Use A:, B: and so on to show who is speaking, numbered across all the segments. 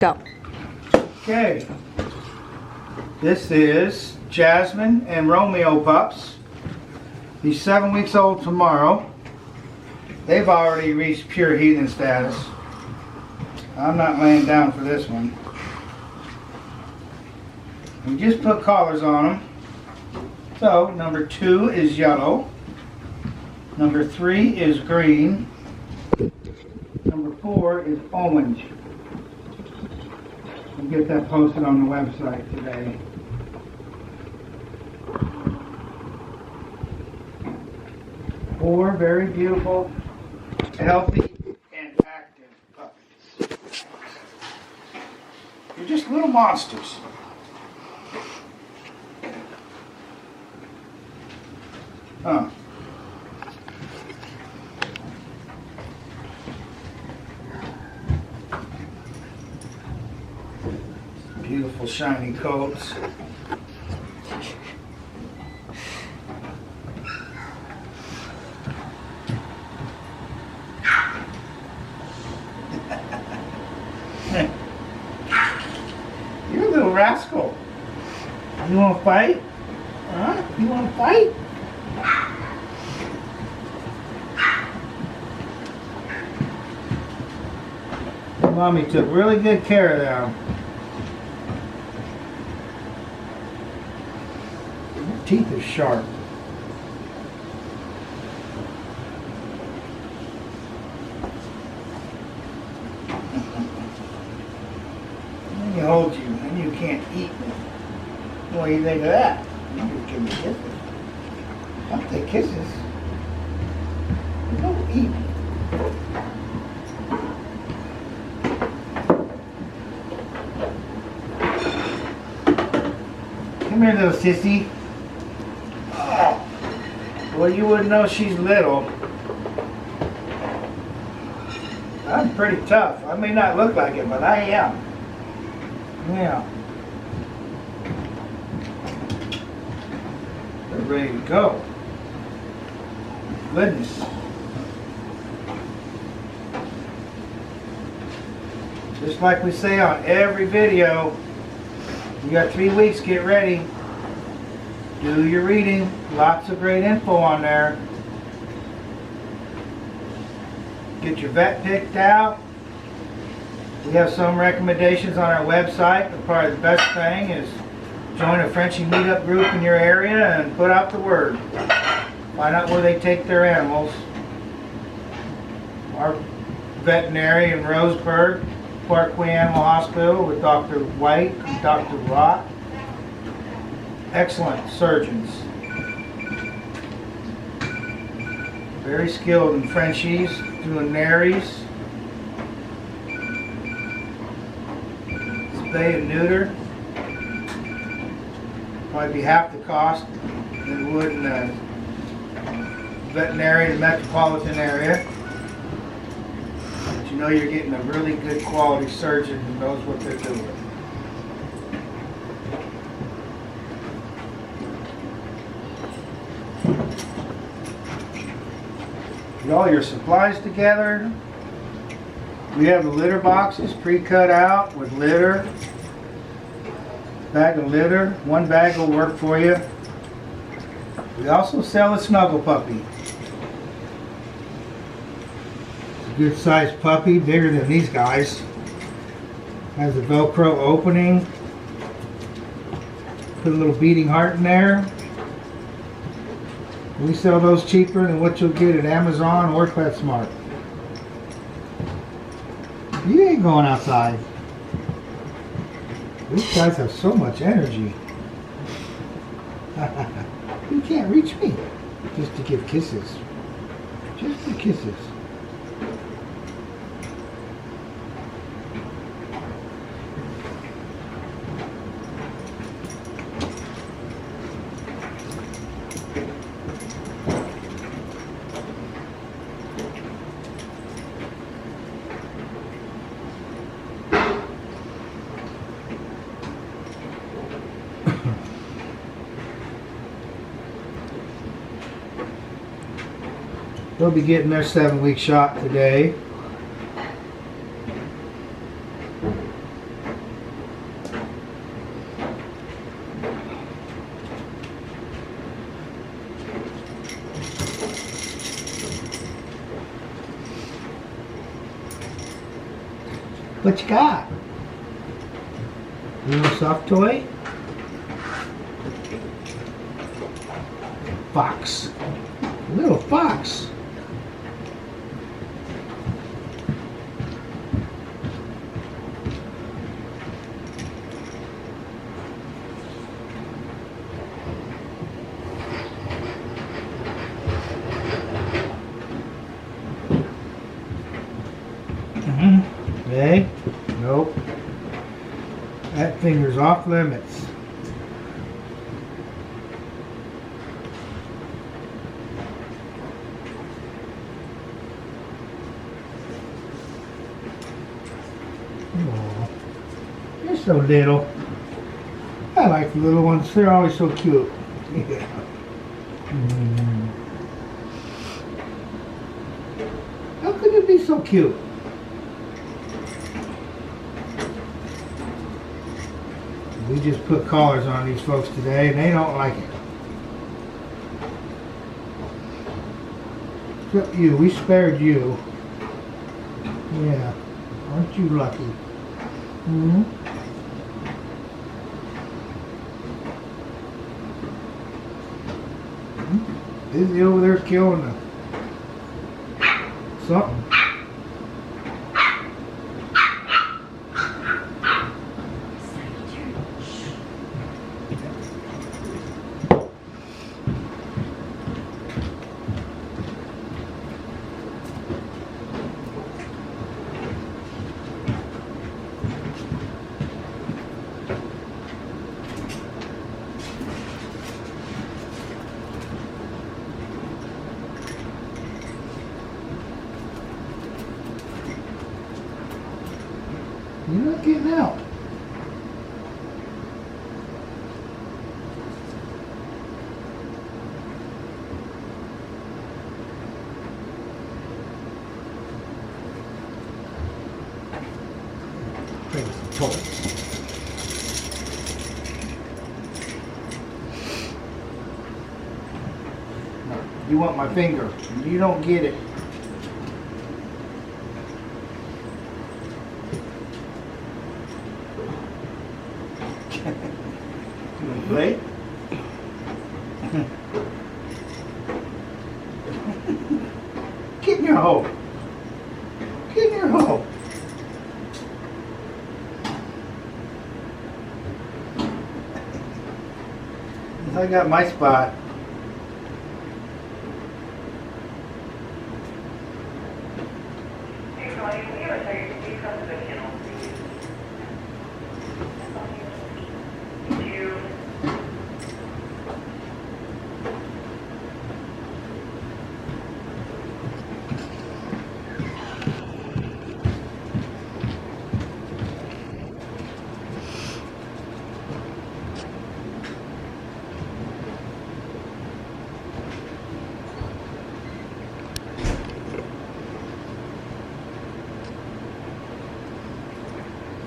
A: Go.
B: Okay, this is Jazmine and Romeo pups. He's 7 weeks old tomorrow. They've already reached pure heathen status. I'm not laying down for this one. We just put collars on them. So, number 2 is yellow. Number 3 is green. Number 4 is orange. We'll get that posted on the website today. Four very beautiful, healthy, and active puppies. They're just little monsters. Huh. Beautiful shiny coats. You're a little rascal. You want to fight? Huh? You want to fight? Mommy took really good care of them. Your teeth are sharp. Then you hold you, and you can't eat. What do you think of that? You can give me kisses. I'll take kisses. Don't eat. Come here, little sissy. Oh. Well, you wouldn't know she's little. I'm pretty tough. I may not look like it, but I am. Yeah. They're ready to go. Goodness. Just like we say on every video, you got 3 weeks, get ready. Do your reading. Lots of great info on there. Get your vet picked out. We have some recommendations on our website, but probably the best thing is join a Frenchie meetup group in your area and put out the word. Find out where they take their animals. Our veterinary in Roseburg, Parkway Animal Hospital with Dr. White and Dr. Rock. Excellent surgeons. Very skilled in Frenchies, doing naries. Spay and neuter. Probably be half the cost than it would in a veterinary in the metropolitan area. But you know you're getting a really good quality surgeon who knows what they're doing. Get all your supplies together. We have the litter boxes pre-cut out with litter. Bag of litter. 1 bag will work for you. We also sell a snuggle puppy. It's a good sized puppy, bigger than these guys. Has a Velcro opening. Put a little beating heart in there. We sell those cheaper than what you'll get at Amazon or PetSmart. You ain't going outside. These guys have so much energy. You can't reach me. Just to give kisses. Just for kisses. They'll be getting their 7-week shot today. What you got? Little soft toy? Fox. Little fox. Okay. Nope. That finger's off limits. Oh, you're so little. I like the little ones. They're always so cute. Yeah. How could it be so cute? We just put collars on these folks today and they don't like it. Except you, we spared you. Yeah, aren't you lucky? Mm-hmm. Is he over there killing them? Something. You're not getting out. You want my finger. You don't get it. Play? Get in your hole. Get in your hole. I got my spot.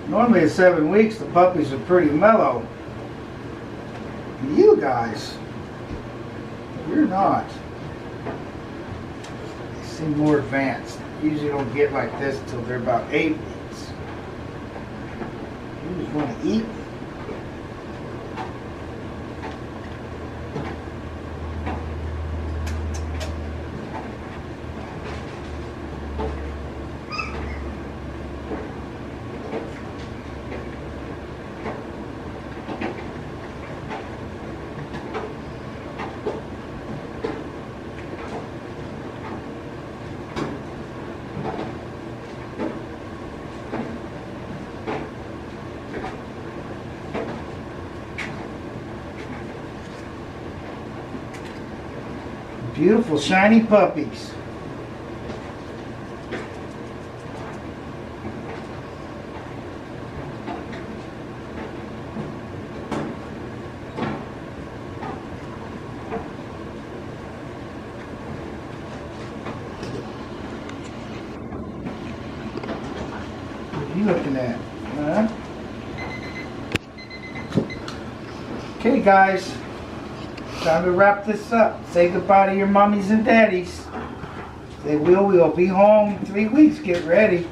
B: Normally at 7 weeks the puppies are pretty mellow. You guys, you're not. They seem more advanced. Usually don't get like this until they're about 8 weeks. You just want to eat. Beautiful shiny puppies. What are you looking at? Huh? Okay, guys. Time to wrap this up. Say goodbye to your mommies and daddies. They will. We'll be home in 3 weeks. Get ready.